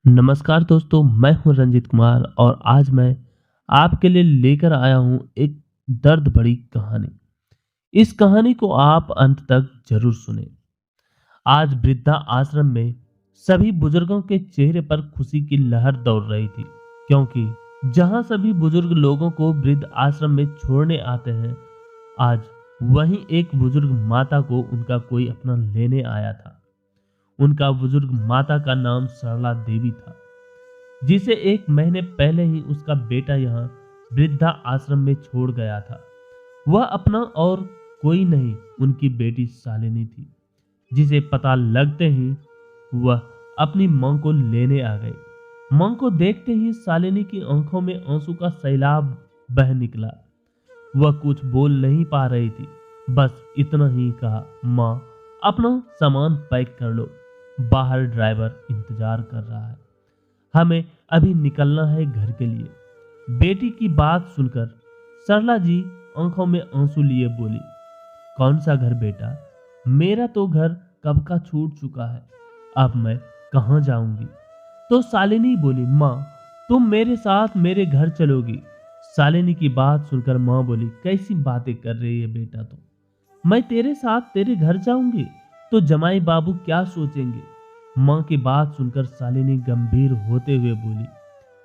नमस्कार दोस्तों, मैं हूं रंजित कुमार और आज मैं आपके लिए लेकर आया हूं एक दर्द भरी कहानी। इस कहानी को आप अंत तक जरूर सुनें। आज वृद्धा आश्रम में सभी बुजुर्गों के चेहरे पर खुशी की लहर दौड़ रही थी, क्योंकि जहां सभी बुजुर्ग लोगों को वृद्ध आश्रम में छोड़ने आते हैं, आज वहीं एक बुजुर्ग माता को उनका कोई अपना लेने आया था। उनका बुजुर्ग माता का नाम सरला देवी था, जिसे 1 महीने पहले ही उसका बेटा यहाँ वृद्धा आश्रम में छोड़ गया था। वह अपना और कोई नहीं, उनकी बेटी शालिनी थी, जिसे पता लगते ही वह अपनी मां को लेने आ गई। मां को देखते ही शालिनी की आंखों में आंसू का सैलाब बह निकला। वह कुछ बोल नहीं पा रही थी, बस इतना ही कहा, मां अपना सामान पैक कर लो, बाहर ड्राइवर इंतजार कर रहा है, हमें अभी निकलना है घर के लिए। बेटी की बात सुनकर सरला जी आंखों में आंसू लिए बोली, कौन सा घर बेटा? मेरा तो घर कब का छूट चुका है, अब मैं कहाँ जाऊंगी? तो शालिनी बोली, माँ तुम मेरे साथ मेरे घर चलोगी। शालिनी की बात सुनकर माँ बोली, कैसी बातें कर रही है बेटा तुम? मैं तेरे साथ तेरे घर जाऊंगी तो जमाई बाबू क्या सोचेंगे? माँ की बात सुनकर शालिनी गंभीर होते हुए बोली,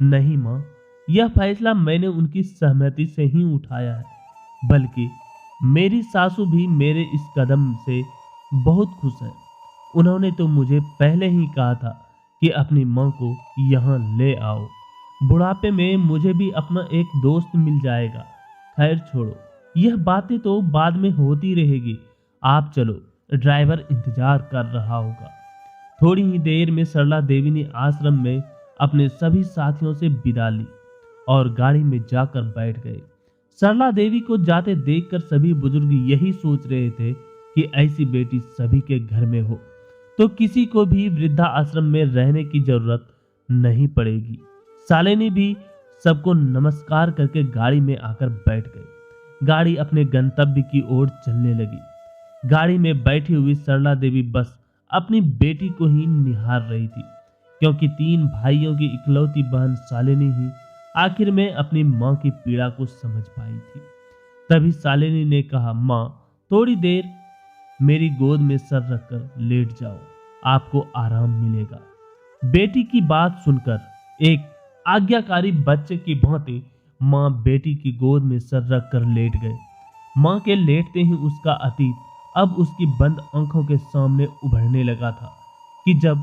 नहीं माँ, यह फैसला मैंने उनकी सहमति से ही उठाया है, बल्कि मेरी सासू भी मेरे इस कदम से बहुत खुश है। उन्होंने तो मुझे पहले ही कहा था कि अपनी माँ को यहाँ ले आओ, बुढ़ापे में मुझे भी अपना एक दोस्त मिल जाएगा। खैर छोड़ो, यह बातें तो बाद में होती रहेगी, आप चलो, ड्राइवर इंतजार कर रहा होगा। थोड़ी ही देर में सरला देवी ने आश्रम में अपने सभी साथियों से विदा ली और गाड़ी में जाकर बैठ गए। सरला देवी को जाते देखकर सभी बुजुर्ग यही सोच रहे थे कि ऐसी बेटी सभी के घर में हो तो किसी को भी वृद्धा आश्रम में रहने की जरूरत नहीं पड़ेगी। शालिनी भी सबको नमस्कार करके गाड़ी में आकर बैठ गई। गाड़ी अपने गंतव्य की ओर चलने लगी। गाड़ी में बैठी हुई सरला देवी बस अपनी बेटी को ही निहार रही थी, क्योंकि 3 भाइयों की इकलौती बहन शालिनी ही आखिर में अपनी मां की पीड़ा को समझ पाई थी। तभी शालिनी ने कहा, मां थोड़ी देर मेरी गोद में सर रखकर लेट जाओ, आपको आराम मिलेगा। बेटी की बात सुनकर एक आज्ञाकारी बच्चे की भांति मां बेटी की गोद में सर रखकर लेट गए। मां के लेटते ही उसका अतीत अब उसकी बंद आंखों के सामने उभरने लगा था कि जब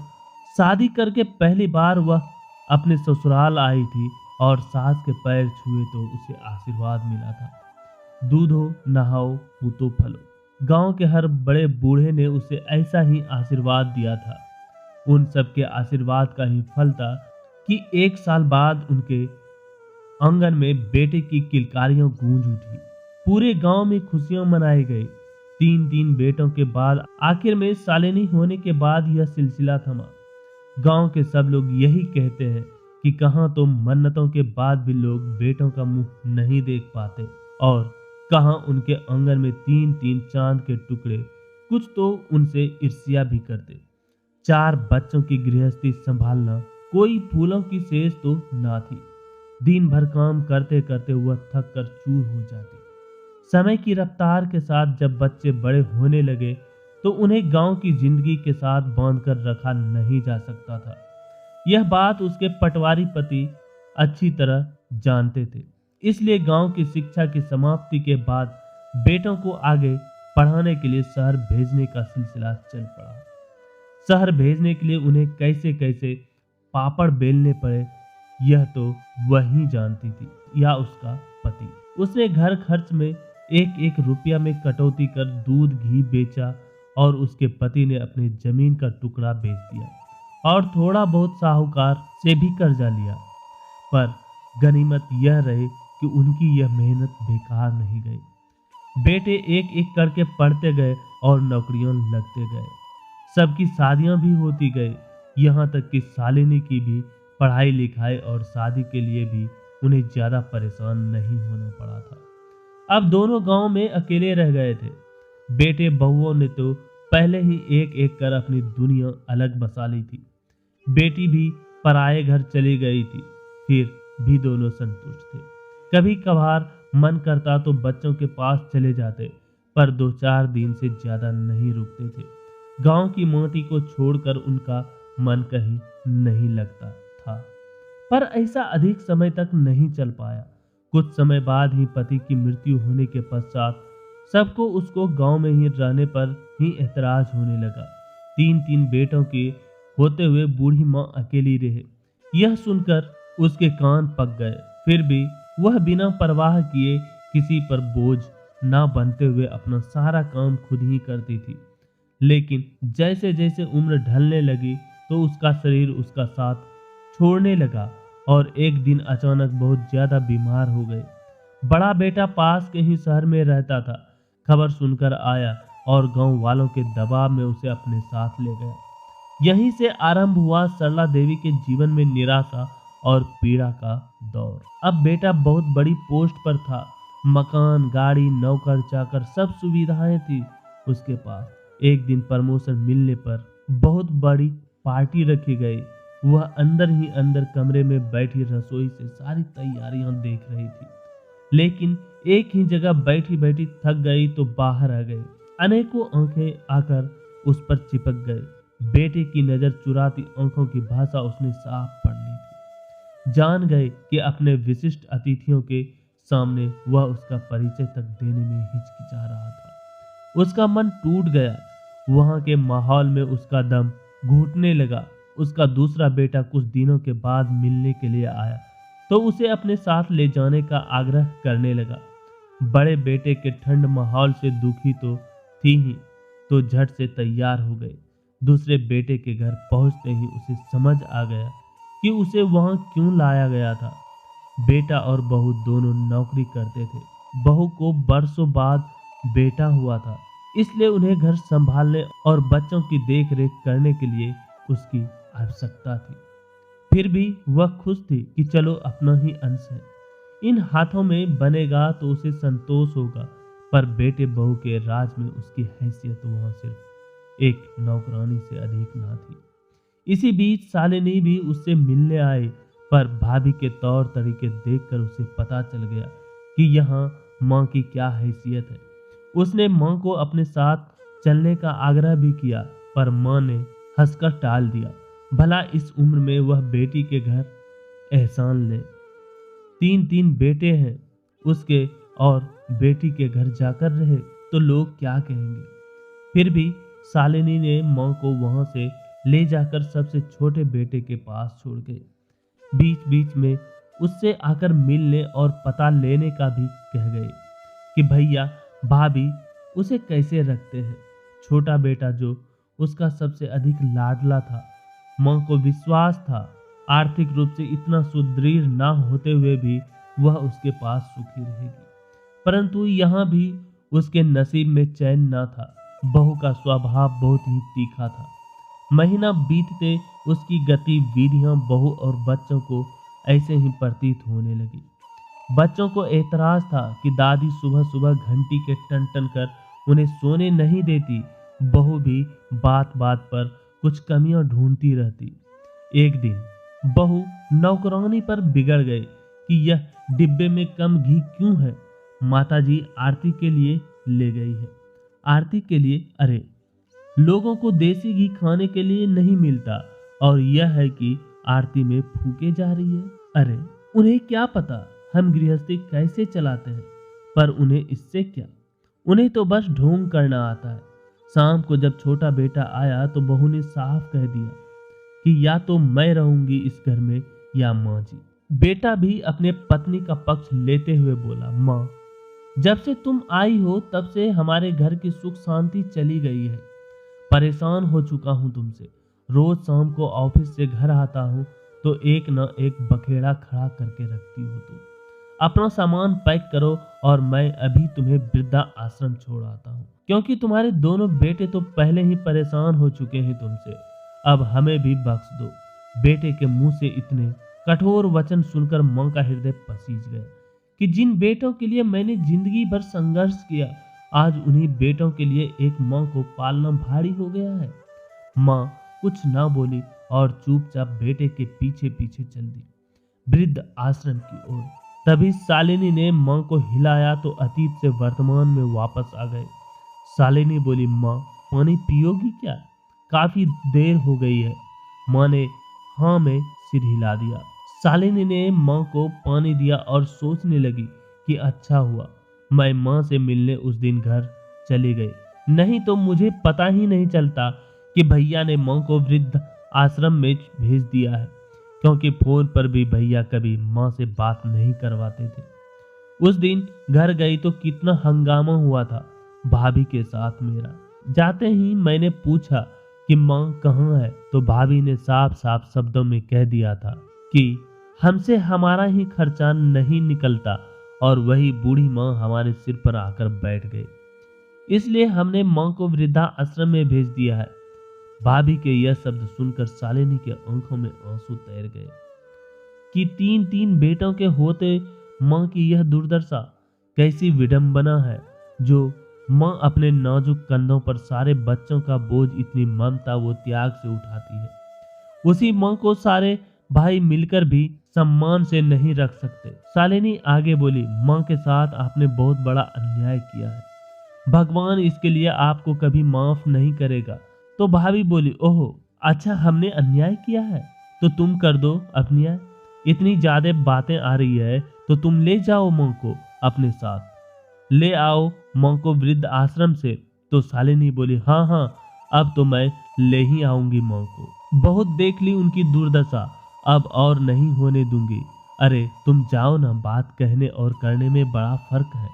शादी करके पहली बार वह अपने ससुराल आई थी और सास के पैर छुए तो उसे आशीर्वाद मिला था, दूधो नहाओ पूतो फलो। गांव के हर बड़े बूढ़े ने उसे ऐसा ही आशीर्वाद दिया था। उन सबके आशीर्वाद का ही फल था कि 1 साल बाद उनके आंगन में बेटे की किलकारियां गूंज उठी। पूरे गांव में खुशियां मनाई गई। 3 बेटों के बाद आखिर में शालिनी होने के बाद यह सिलसिला थमा। गांव के सब लोग यही कहते हैं कि कहां तो मन्नतों के बाद भी लोग बेटों का मुंह नहीं देख पाते और कहां उनके आंगन में 3 चांद के टुकड़े, कुछ तो उनसे ईर्ष्या भी करते। 4 बच्चों की गृहस्थी संभालना कोई फूलों की सेज तो ना थी। दिन भर काम करते करते वह थक कर चूर हो जाती। समय की रफ्तार के साथ जब बच्चे बड़े होने लगे तो उन्हें गांव की जिंदगी के साथ बांधकर रखा नहीं जा सकता था। यह बात उसके पटवारी पति अच्छी तरह जानते थे। इसलिए गांव की शिक्षा की समाप्ति के बाद बेटों को आगे पढ़ाने के लिए शहर भेजने का सिलसिला चल पड़ा। शहर भेजने के लिए उन्हें कैसे कैसे पापड़ बेलने पड़े, यह तो वही जानती थी या उसका पति। उसने घर खर्च में 1 रुपया में कटौती कर दूध घी बेचा और उसके पति ने अपनी जमीन का टुकड़ा बेच दिया और थोड़ा बहुत साहूकार से भी कर्जा लिया। पर गनीमत यह रही कि उनकी यह मेहनत बेकार नहीं गई। बेटे एक करके पढ़ते गए और नौकरियों लगते गए। सबकी शादियां भी होती गई, यहाँ तक कि शालिनी की भी पढ़ाई लिखाई और शादी के लिए भी उन्हें ज्यादा परेशान नहीं होना पड़ा था। अब दोनों गांव में अकेले रह गए थे। बेटे बहुओं ने तो पहले ही एक कर अपनी दुनिया अलग बसा ली थी। बेटी भी पराये घर चली गई थी, फिर भी दोनों संतुष्ट थे। कभी कभार मन करता तो बच्चों के पास चले जाते, पर 2-4 दिन से ज्यादा नहीं रुकते थे। गांव की माटी को छोड़कर उनका मन कहीं नहीं लगता था। पर ऐसा अधिक समय तक नहीं चल पाया। कुछ समय बाद ही पति की मृत्यु होने के पश्चात सबको उसको गांव में ही रहने पर ही ऐतराज होने लगा। 3-3 बेटों के होते हुए बूढ़ी माँ अकेली रहे। यह सुनकर उसके कान पक गए। फिर भी वह बिना परवाह किए किसी पर बोझ ना बनते हुए अपना सारा काम खुद ही करती थी। लेकिन जैसे जैसे उम्र ढलने लगी तो उसका शरीर उसका साथ छोड़ने लगा और एक दिन अचानक बहुत ज्यादा बीमार हो गए। बड़ा बेटा पास के ही शहर में रहता था, खबर सुनकर आया और गांव वालों के दबाव में उसे अपने साथ ले गया। यहीं से आरंभ हुआ सरला देवी के जीवन में निराशा और पीड़ा का दौर। अब बेटा बहुत बड़ी पोस्ट पर था, मकान, गाड़ी, नौकर चाकर सब सुविधाएं थी उसके पास। एक दिन प्रमोशन मिलने पर बहुत बड़ी पार्टी रखी गई। वह अंदर ही अंदर कमरे में बैठी रसोई से सारी तैयारियां देख रही थी, लेकिन एक ही जगह बैठी बैठी थक गई तो बाहर आ गई। अनेकों आंखें आकर उस पर चिपक गए। बेटे की नजर चुराती आंखों की भाषा उसने साफ पढ़ ली थी। जान गए कि अपने विशिष्ट अतिथियों के सामने वह उसका परिचय तक देने में हिचकिचा रहा था। उसका मन टूट गया। वहां के माहौल में उसका दम घुटने लगा। उसका दूसरा बेटा कुछ दिनों के बाद मिलने के लिए आया तो उसे अपने साथ ले जाने का आग्रह करने लगा। बड़े बेटे के ठंड माहौल से दुखी तो थी ही, तो झट से तैयार हो गए। दूसरे बेटे के घर पहुंचते ही उसे समझ आ गया कि उसे वहां क्यों लाया गया था। बेटा और बहू दोनों नौकरी करते थे। बहू को बरसों बाद बेटा हुआ था, इसलिए उन्हें घर संभालने और बच्चों की देख रेख करने के लिए उसकी आवश्यकता थी। फिर भी वह खुश थी कि चलो अपना ही अंश है, इन हाथों में बनेगा तो उसे संतोष होगा। पर बेटे बहू के राज में उसकी हैसियत वहां सिर्फ एक नौकरानी से अधिक ना थी। इसी बीच शालिनी भी उससे मिलने आए, पर भाभी के तौर तरीके देखकर उसे पता चल गया कि यहाँ माँ की क्या हैसियत है। उसने माँ को अपने साथ चलने का आग्रह भी किया, पर माँ ने हंसकर टाल दिया। भला इस उम्र में वह बेटी के घर एहसान ले। 3-3 बेटे हैं उसके और बेटी के घर जाकर रहे तो लोग क्या कहेंगे। फिर भी शालिनी ने माँ को वहां से ले जाकर सबसे छोटे बेटे के पास छोड़ गए। बीच बीच में उससे आकर मिलने और पता लेने का भी कह गए कि भैया भाभी उसे कैसे रखते हैं। छोटा बेटा जो उसका सबसे अधिक लाडला था, माँ को विश्वास था आर्थिक रूप से इतना सुदृढ़ ना होते हुए भी वह उसके पास सुखी रहेगी। परंतु यहाँ भी उसके नसीब में चैन ना था। बहू का स्वभाव बहुत ही तीखा था। महीना बीतते उसकी गतिविधियां बहू और बच्चों को ऐसे ही प्रतीत होने लगी। बच्चों को एतराज था कि दादी सुबह सुबह घंटी के टन टन कर उन्हें सोने नहीं देती। बहू भी बात बात पर कुछ कमियां ढूंढती रहती। एक दिन बहू नौकरानी पर बिगड़ गई कि यह डिब्बे में कम घी क्यों है। माताजी आरती के लिए ले गई है। आरती के लिए? अरे लोगों को देसी घी खाने के लिए नहीं मिलता और यह है कि आरती में फूके जा रही है। अरे उन्हें क्या पता हम गृहस्थी कैसे चलाते हैं, पर उन्हें इससे क्या, उन्हें तो बस ढोंग करना आता है। शाम को जब छोटा बेटा आया तो बहू ने साफ कह दिया कि या तो मैं रहूंगी इस घर में या माँ जी। बेटा भी अपने पत्नी का पक्ष लेते हुए बोला, माँ जब से तुम आई हो तब से हमारे घर की सुख शांति चली गई है। परेशान हो चुका हूं तुमसे। रोज शाम को ऑफिस से घर आता हूं तो एक न एक बखेड़ा खड़ा करके रखती हो तुम। अपना सामान पैक करो और मैं अभी तुम्हें वृद्धा आश्रम छोड़ आता हूँ, क्योंकि तुम्हारे दोनों बेटे तो पहले ही परेशान हो चुके हैं तुमसे। अब हमें भी बख्श दो। बेटे के मुंह से इतने कठोर वचन सुनकर मां का हृदय पसीज गया कि जिन बेटों के लिए मैंने जिंदगी भर संघर्ष किया, आज उन्हीं बेटों के लिए एक माँ को पालना भारी हो गया है। माँ कुछ ना बोली और चुपचाप बेटे के पीछे पीछे चल दी वृद्ध आश्रम की ओर। तभी शालिनी ने माँ को हिलाया तो अतीत से वर्तमान में वापस आ गए। शालिनी बोली, माँ पानी पियोगी क्या? काफी देर हो गई है। माँ ने हाँ में सिर हिला दिया। शालिनी ने माँ को पानी दिया और सोचने लगी कि अच्छा हुआ मैं माँ से मिलने उस दिन घर चली गई, नहीं तो मुझे पता ही नहीं चलता कि भैया ने माँ को वृद्ध आश्रम में भेज दिया है, क्योंकि फोन पर भी भैया कभी माँ से बात नहीं करवाते थे। उस दिन घर गई तो कितना हंगामा हुआ था भाभी के साथ मेरा। जाते ही मैंने पूछा कि माँ कहाँ है, तो भाभी ने साफ साफ शब्दों में कह दिया था कि हमसे हमारा ही खर्चा नहीं निकलता और वही बूढ़ी माँ हमारे सिर पर आकर बैठ गई, इसलिए हमने माँ को वृद्धा आश्रम में भेज दिया है। भाभी के यह शब्द सुनकर शालिनी के आंखों में आंसू तैर गए कि तीन तीन बेटों के होते माँ की यह दुर्दशा, कैसी विडंबना है जो माँ अपने नाजुक कंधों पर सारे बच्चों का बोझ इतनी ममता व त्याग से उठाती है। उसी माँ को सारे भाई मिलकर भी सम्मान से नहीं रख सकते। शालिनी आगे बोली, माँ के साथ आपने बहुत बड़ा अन्याय किया है, भगवान इसके लिए आपको कभी माफ नहीं करेगा। तो भाभी बोली, ओहो अच्छा हमने अन्याय किया है तो तुम कर दो अन्याय, इतनी ज्यादा बातें आ रही है तो तुम ले जाओ माँ को अपने साथ, ले आओ माँ को वृद्ध आश्रम से। तो शालिनी बोली, हाँ हाँ अब तो मैं ले ही आऊंगी माँ को, बहुत देख ली उनकी दुर्दशा, अब और नहीं होने दूंगी। अरे तुम जाओ ना, बात कहने और करने में बड़ा फर्क है।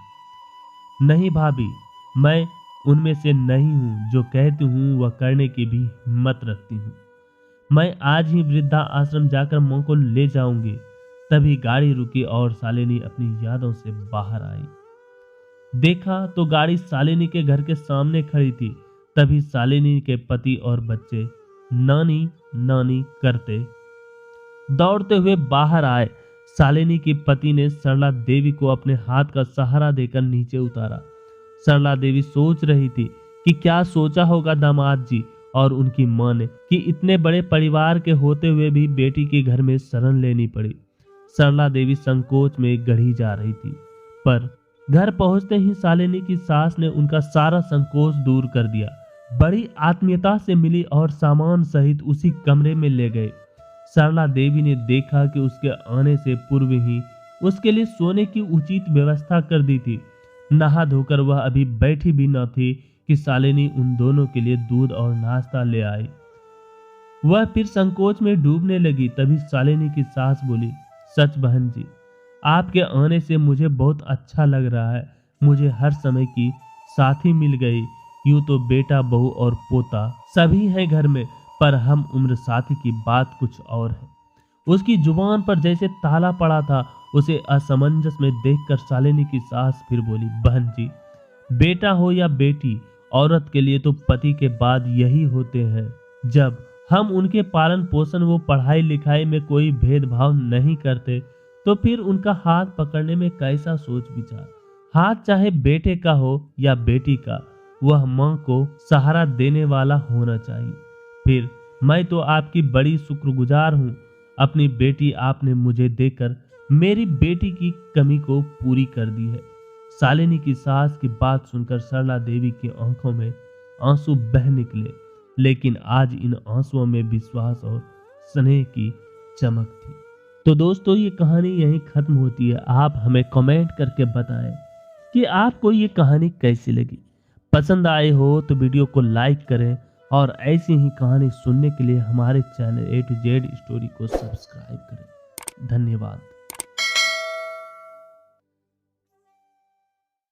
नहीं भाभी, मैं उनमें से नहीं हूँ, जो कहती हूँ वह करने की भी हिम्मत रखती हूँ। मैं आज ही वृद्धा आश्रम जाकर माँ को ले जाऊंगी। तभी गाड़ी रुकी और शालिनी अपनी यादों से बाहर आई। देखा तो गाड़ी शालिनी के घर के सामने खड़ी थी। तभी शालिनी के पति और बच्चे नानी नानी करते दौड़ते हुए बाहर आए। शालिनी के पति ने सरला देवी को अपने हाथ का सहारा देकर नीचे उतारा। सरला देवी सोच रही थी कि क्या सोचा होगा दामाद जी और उनकी मां ने कि इतने बड़े परिवार के होते हुए भी बेटी के घर में शरण लेनी पड़ी। सरला देवी संकोच में गढ़ी जा रही थी, पर घर पहुंचते ही शालिनी की सास ने उनका सारा संकोच दूर कर दिया। बड़ी आत्मीयता से मिली और सामान सहित उसी कमरे में ले गए। सरला देवी ने देखा कि उसके आने से पूर्व ही उसके लिए सोने की उचित व्यवस्था कर दी थी। नहा धोकर वह अभी बैठी भी न थी कि शालिनी उन दोनों के लिए दूध और नाश्ता ले आई। वह फिर संकोच में डूबने लगी। तभी शालिनी की सास बोली, सच बहन जी, आपके आने से मुझे बहुत अच्छा लग रहा है। मुझे हर समय की साथी मिल गई। यूं तो बेटा बहू और पोता सभी हैं घर में, पर हम उम्र साथी की बात कुछ और है। उसकी जुबान पर जैसे ताला पड़ा था। उसे असमंजस में देखकर शालिनी की सास फिर बोली, बहन जी, बेटा हो या बेटी, औरत के लिए तो पति के बाद यही होते हैं। जब हम उनके पालन पोषण व पढ़ाई लिखाई में कोई भेदभाव नहीं करते, तो फिर उनका हाथ पकड़ने में कैसा सोच विचार। हाथ चाहे बेटे का हो या बेटी का, वह माँ को सहारा देने वाला होना चाहिए। फिर मैं तो आपकी बड़ी शुक्रगुजार हूँ। अपनी बेटी आपने मुझे देकर मेरी बेटी की कमी को पूरी कर दी है। शालिनी की सास की बात सुनकर सरला देवी की आंखों में आंसू बह निकले, लेकिन आज इन आंसुओं में विश्वास और स्नेह की चमक थी। तो दोस्तों, ये कहानी यहीं खत्म होती है। आप हमें कमेंट करके बताएं कि आपको ये कहानी कैसी लगी। पसंद आए हो तो वीडियो को लाइक करें और ऐसी ही कहानी सुनने के लिए हमारे channel A to Z story को सब्सक्राइब करें। धन्यवाद।